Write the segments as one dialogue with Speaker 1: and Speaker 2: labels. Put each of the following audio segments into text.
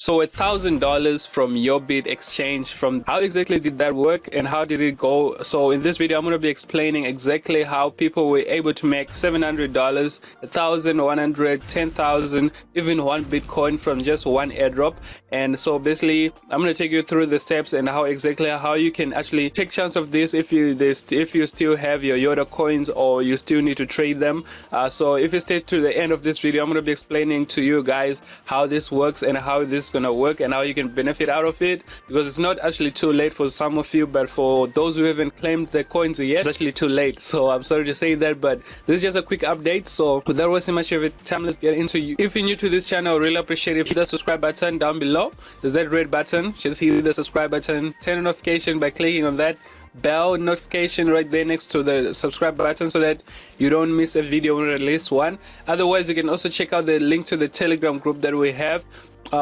Speaker 1: So $1,000 from Yobit exchange. From how exactly did that work and how did it go? So in this video I'm going to be explaining exactly how people were able to make $700, 1,000, 100, 10,000, even one Bitcoin from just one airdrop. And so basically I'm going to take you through the steps and how you can actually take chance of this if you still have your YODA coins or you still need to trade them. So if you stay to the end of this video, I'm going to be explaining to you guys how this works and how this is going to work and how you can benefit out of it, because it's not actually too late for some of you, but for those who haven't claimed the coins yet, it's actually too late. So I'm sorry to say that, but this is just a quick update. So without wasting much of your time, let's get into it. If you're new to this channel, I really appreciate it if you hit the subscribe button down below. There's that red button, just hit the subscribe button, turn on notification by clicking on that bell notification right there next to the subscribe button so that you don't miss a video when we release one. Otherwise, you can also check out the link to the Telegram group that we have,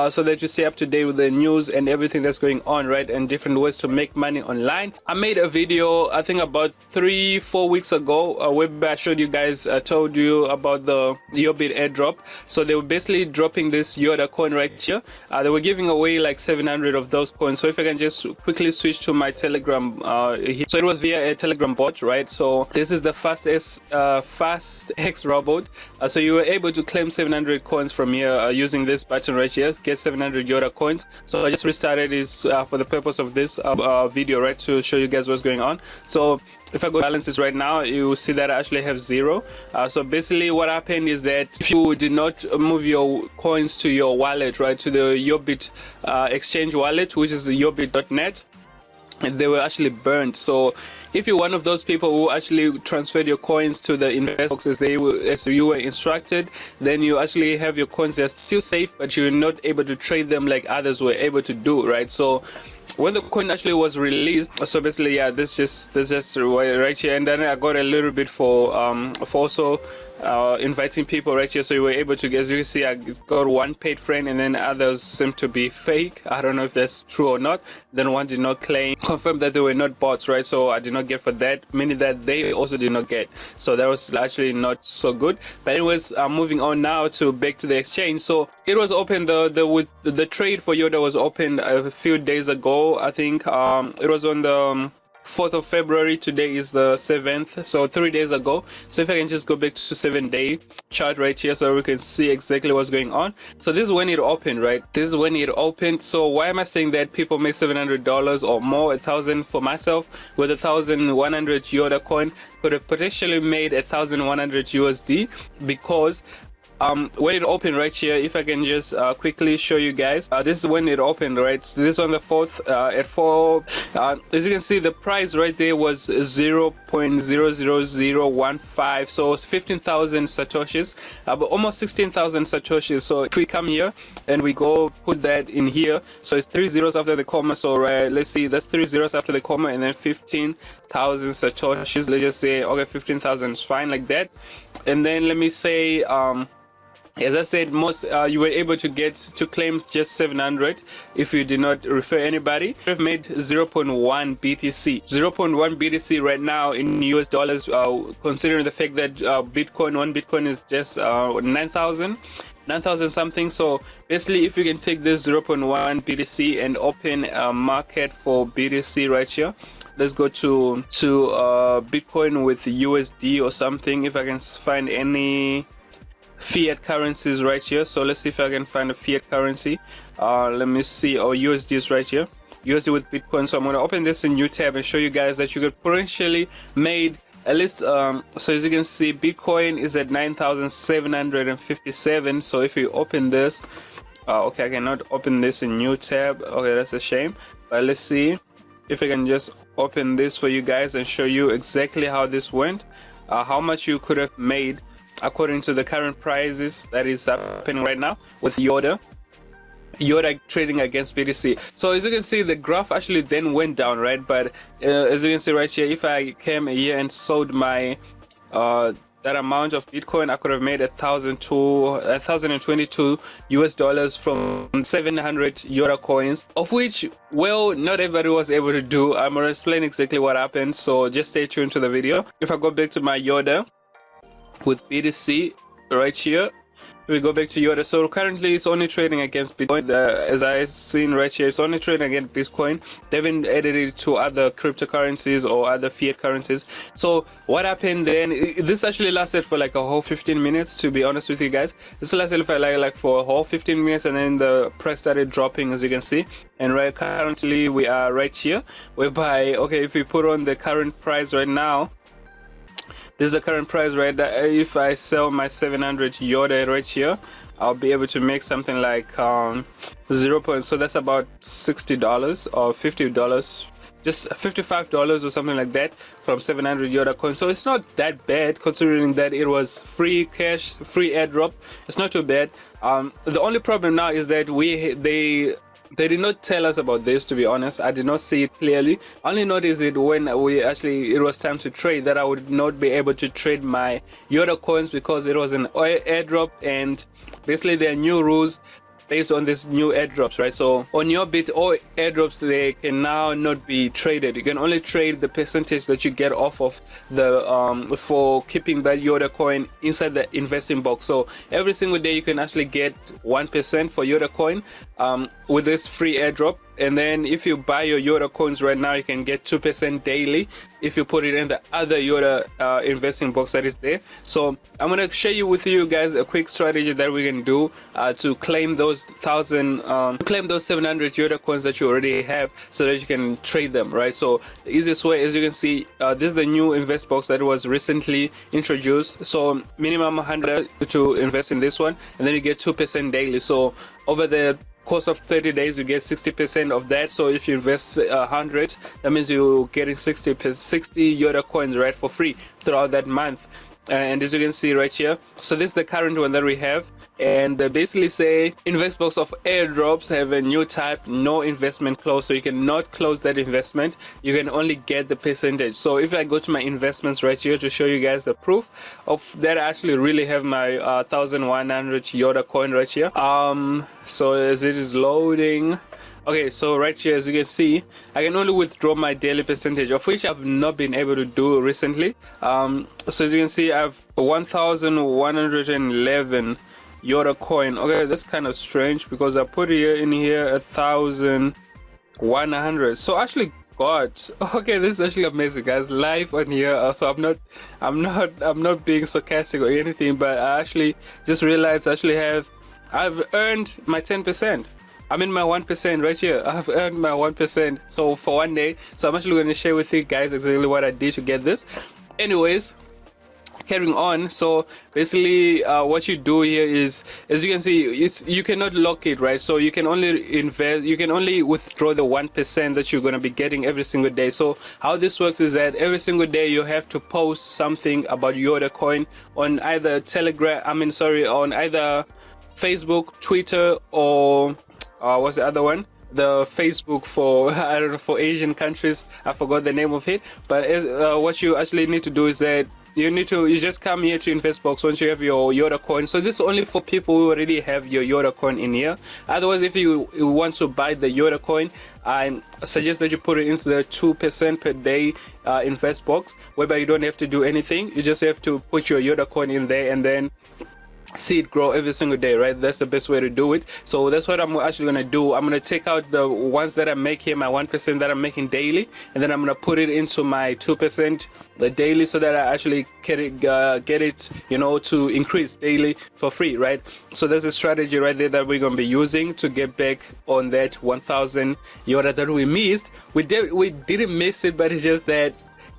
Speaker 1: so that you stay up to date with the news and everything that's going on, right, and different ways to make money online. I made a video I think about 3-4 weeks ago where I showed you guys, told you about the Yobit Airdrop. So they were basically dropping this YODA coin right here. They were giving away like 700 of those coins. So if I can just quickly switch to my Telegram, so it was via a Telegram bot, right? So this is the fastest X robot. So you were able to claim 700 coins from here using this button right here. Get 700 YODA coins. So I just restarted this for the purpose of this video, right, to show you guys what's going on. So if I go balances right now, you will see that I actually have zero. So basically what happened is that if you did not move your coins to your wallet, right, to the Yobit exchange wallet, which is the yobit.net, they were actually burned. So if you're one of those people who actually transferred your coins to the invest boxes as you were instructed, then you actually have your coins. They're still safe, but you're not able to trade them like others were able to do, right? So when the coin actually was released, so basically, yeah, this just right here, and then I got a little bit for also inviting people right here. So you were able to, as you can see, I got one paid friend and then others seem to be fake. I don't know if that's true or not. Then one did not confirm that they were not bots, right? So I did not get for that, meaning that they also did not get. So that was actually not so good. But anyways, moving on now to back to the exchange. So it was open, the trade for YODA was opened a few days ago. I think it was on the 4th of February. Today is the 7th, so 3 days ago. So if I can just go back to 7-day chart right here so we can see exactly what's going on. So this is when it opened, right? This is when it opened. So why am I saying that people make $700 or more? 1,000 for myself with 1,100 YODA coin could have potentially made 1,100 USD, because when it opened right here, if I can just quickly show you guys, this is when it opened, right? So this is on the 4th at 4, as you can see, the price right there was 0.00015, so it's 15,000 satoshis, but almost 16,000 satoshis. So if we come here and we go put that in here, so it's 3 zeros after the comma. So right, let's see, that's 3 zeros after the comma and then 15,000 satoshis. Let's just say, okay, 15,000 is fine like that. And then let me say, as I said, most you were able to get to claim just 700 if you did not refer anybody. We've made 0.1 BTC. 0.1 BTC right now in US dollars, considering the fact that one Bitcoin is just 9,000 something. So basically, if you can take this 0.1 BTC and open a market for BTC right here. Let's go to Bitcoin with USD or something, if I can find any fiat currencies right here. So let's see if I can find a fiat currency. Let me see. Oh, USD is right here, USD with Bitcoin. So I'm going to open this in new tab and show you guys that you could potentially made at least so as you can see, Bitcoin is at 9,757. so if you open this, okay, I cannot open this in new tab. Okay, that's a shame. But let's see if I can just open this for you guys and show you exactly how this went, how much you could have made according to the current prices that is happening right now with YODA trading against BTC. So as you can see, the graph actually then went down, right? But as you can see right here, if I came here and sold my that amount of Bitcoin, I could have made 1,022 US dollars from 700 YODA coins, of which, well, not everybody was able to do. I'm gonna explain exactly what happened, so just stay tuned to the video. If I go back to my YODA with BTC right here, we go back to YODA. So currently it's only trading against Bitcoin. As I've seen right here, it's only trading against Bitcoin. They haven't added it to other cryptocurrencies or other fiat currencies. So what happened then, this actually lasted for like a whole 15 minutes, to be honest with you guys. This lasted for like for a whole 15 minutes, and then the price started dropping, as you can see. And right currently we are right here, whereby, okay, if we put on the current price right now, this is the current price, right? That if I sell my 700 YODA right here, I'll be able to make something like 0. So that's about $60 or $50, just $55 or something like that from 700 YODA coins. So it's not that bad, considering that it was free cash, free airdrop. It's not too bad. The only problem now is that they did not tell us about this, to be honest. I did not see it clearly. I only noticed it when it was time to trade, that I would not be able to trade my YODA coins because it was an airdrop, and basically there are new rules based on this new airdrops, right? So on Yobit, all airdrops, they can now not be traded. You can only trade the percentage that you get off of the for keeping that YODA coin inside the investing box. So every single day you can actually get 1% for YODA coin with this free airdrop. And then if you buy your YODA coins right now, you can get 2% daily if you put it in the other YODA investing box that is there. So I'm gonna share with you guys a quick strategy that we can do to claim those 700 YODA coins that you already have, so that you can trade them, right? So the easiest way, as you can see, this is the new invest box that was recently introduced. So minimum 100 to invest in this one, and then you get 2% daily. So over the course of 30 days you get 60% of that. So if you invest 100, that means you're getting 60 YODA coins, right, for free throughout that month. And as you can see right here, so this is the current one that we have, and they basically say invest box of airdrops have a new type, no investment clause. So you cannot close that investment, you can only get the percentage. So if I go to my investments right here to show you guys the proof of that, I actually really have my 1100 YODA coin right here. So as it is loading, okay, so right here, as you can see, I can only withdraw my daily percentage, of which I've not been able to do recently. So as you can see, I have 1111 YODA coin. Okay, that's kind of strange because I put in here 1100. So I actually got, okay, this is actually amazing, guys, live on here. So I'm not being sarcastic or anything, but I actually just realized I've earned my 10%. I'm in my 1% right here. I've earned my 1%. So for one day. So I'm actually going to share with you guys exactly what I did to get this. Anyways, carrying on. So basically what you do here is, as you can see, you cannot lock it, right? So you can only invest, you can only withdraw the 1% that you're going to be getting every single day. So how this works is that every single day you have to post something about YODA coin on either on either Facebook, Twitter, or what's the other one? The Facebook for I don't know, for Asian countries. I forgot the name of it. But what you actually need to do is that you just come here to invest box once you have your YODA coin. So this is only for people who already have your YODA coin in here. Otherwise, if you want to buy the YODA coin, I suggest that you put it into the 2% per day invest box, whereby you don't have to do anything. You just have to put your YODA coin in there and then see it grow every single day, right? That's the best way to do it. So that's what I'm actually gonna do. I'm gonna take out the ones that I make here, my 1% that I'm making daily, and then I'm gonna put it into my 2% daily, so that I actually get it, you know, to increase daily for free, right? So there's a strategy right there that we're gonna be using to get back on that 1000 YODA that we missed. We didn't miss it, but it's just that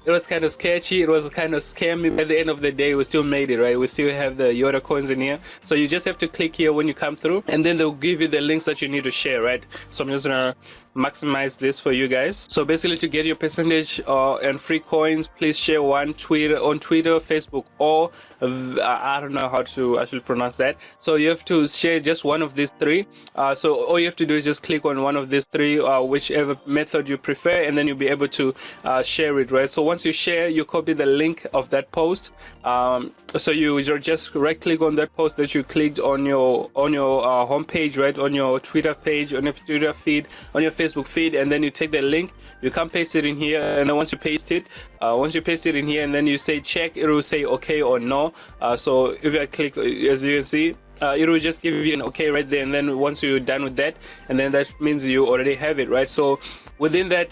Speaker 1: it was kind of sketchy, it was kind of scammy. At the end of the day, we still made it, right? We still have the YODA coins in here. So you just have to click here when you come through, and then they'll give you the links that you need to share, right? So I'm just gonna maximize this for you guys. So basically, to get your percentage and free coins, please share on Twitter, Facebook, or I don't know how to actually pronounce that. So you have to share just one of these three. So all you have to do is just click on one of these three, whichever method you prefer, and then you'll be able to share it, right? So once you share, you copy the link of that post. So you just right click on that post that you clicked on your home page, right, on your Twitter page, on your Twitter feed, on your Facebook feed, and then you take the link, you can paste it in here, and then once you paste it in here, and then you say check, it will say okay or no. So if I click, as you can see, it will just give you an okay right there, and then once you're done with that, and then that means you already have it, right? So within that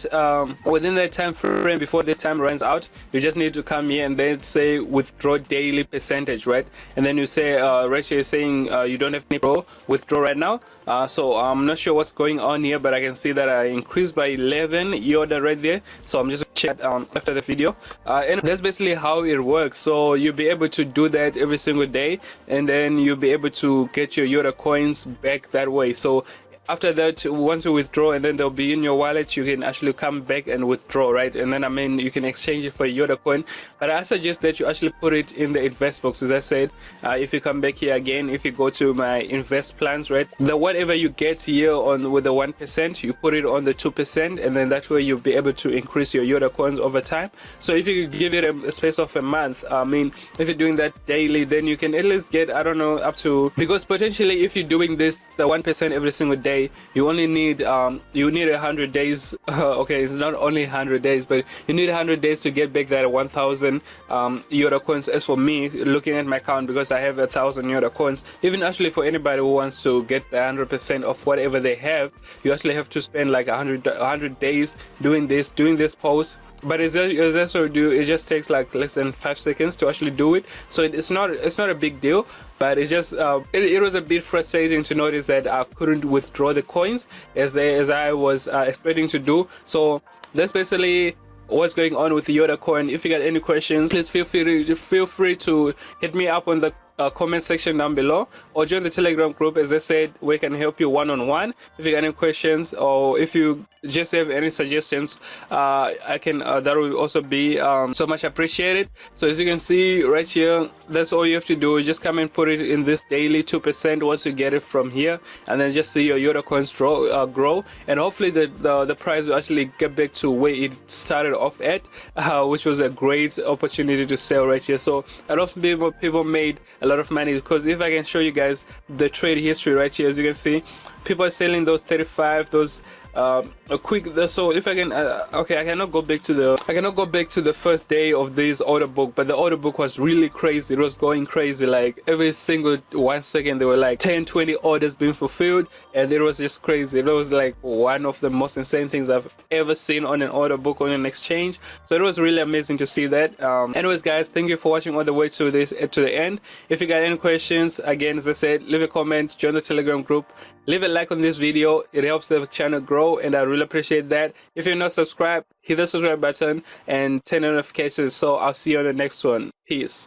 Speaker 1: time frame, before the time runs out, you just need to come here and then say withdraw daily percentage, right? And then you say right here saying you don't have any withdraw right now. So I'm not sure what's going on here, but I can see that I increased by 11 YODA right there. So I'm just gonna check after the video, and that's basically how it works. So you'll be able to do that every single day, and then you'll be able to get your YODA coins back that way. So after that, once you withdraw and then they'll be in your wallet, you can actually come back and withdraw, right? And then I mean you can exchange it for YODA coin, but I suggest that you actually put it in the invest box. As I said, if you come back here again, if you go to my invest plans, right, the whatever you get here on with the 1%, you put it on the 2%, and then that way you'll be able to increase your YODA coins over time. So if you give it a space of a month, I mean if you're doing that daily, then you can at least get, I don't know, up to, because potentially if you're doing this the 1% every single day, you only need 100 days. Okay, it's not only 100 days, but you need 100 days to get back that 1,000 YODA coins. As for me, looking at my account, because I have 1,000 YODA coins, even actually for anybody who wants to get the 100% of whatever they have, you actually have to spend like 100 days doing this post. But it just takes like less than 5 seconds to actually do it. So it's not a big deal, but it's just it was a bit frustrating to notice that I couldn't withdraw the coins as I was expecting to do. So that's basically what's going on with the YODA coin. If you got any questions, please feel free to hit me up on the comment section down below, or join the Telegram group. As I said, we can help you one-on-one. If you got any questions, or if you just have any suggestions, I can that will also be so much appreciated. So as you can see right here, that's all you have to do. Just come and put it in this daily 2% once you get it from here, and then just see your YODA coins grow, and hopefully the price will actually get back to where it started off at, which was a great opportunity to sell right here. So a lot of people made a lot of money, because if I can show you guys the trade history right here, as you can see, people are selling those 35, those quick. So if I can okay, I cannot go back to the first day of this order book, but the order book was really crazy. It was going crazy, like every single 1 second there were like 10-20 orders being fulfilled, and it was just crazy. It was like one of the most insane things I've ever seen on an order book on an exchange. So it was really amazing to see that. Anyways guys, thank you for watching all the way to the end. If you got any questions, again, as I said, leave a comment, join the Telegram group, leave a like on this video. It helps the channel grow, and I really appreciate that. If you're not subscribed, hit the subscribe button and turn on notifications. So I'll see you on the next one. Peace.